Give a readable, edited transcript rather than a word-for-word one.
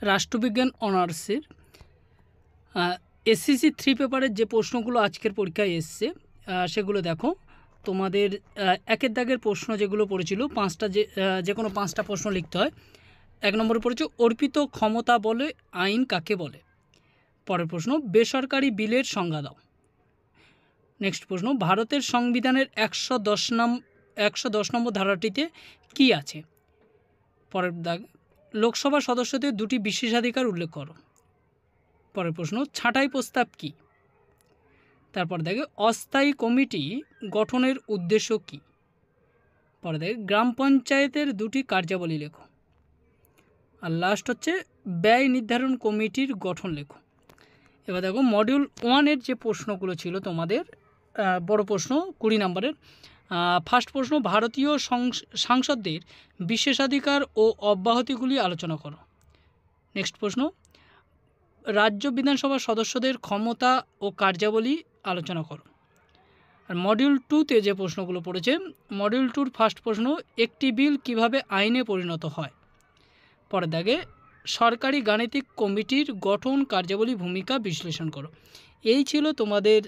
রাষ্ট্রবিজ্ঞান অনার্সের এসসিসি 3 পেপারের যে প্রশ্নগুলো আজকের পরীক্ষায় এসছে সেগুলো দেখো। তোমাদের একের দাগের প্রশ্ন যেগুলো পড়েছিল পাঁচটা, যে কোনো পাঁচটা প্রশ্ন লিখতে হয়। 1 নম্বরে পড়েছে অর্পিত ক্ষমতা বলে আইন কাকে বলে। পরের প্রশ্ন বেসরকারি বিলের সংজ্ঞা দাও। নেক্সট প্রশ্ন ভারতের সংবিধানের 110 নম্বর ধারাটিতে কি আছে। পরের দাগ লোকসভা সদস্যদের দুটি বিশেষাধিকার উল্লেখ করো। পরের প্রশ্ন ছাঁটাই প্রস্তাব কি। তারপর দেখে অস্থায়ী কমিটি গঠনের উদ্দেশ্য কি। পরে দেখে গ্রাম পঞ্চায়েতের দুটি কার্যাবলী লেখো। আর লাস্ট হচ্ছে ব্যয় নির্ধারণ কমিটির গঠন লেখো। এবার দেখো মডিউল 1-এর যে প্রশ্নগুলো ছিল তোমাদের বড় প্রশ্ন 20 নম্বরের। ফার্স্ট প্রশ্ন ভারতীয় সাংসদদের বিশেষাধিকার ও অব্যাহতিগুলি আলোচনা করো। নেক্সট প্রশ্ন রাজ্য বিধানসভার সদস্যদের ক্ষমতা ও কার্যাবলী আলোচনা করো। আর মডিউল 2-তে যে প্রশ্নগুলো পড়েছে, মডিউল 2-র ফার্স্ট প্রশ্ন একটি বিল কিভাবে আইনে পরিণত হয়। পরে দাগে সরকারি গাণিতিক কমিটির গঠন কার্যাবলী ভূমিকা বিশ্লেষণ করো। এই ছিল তোমাদের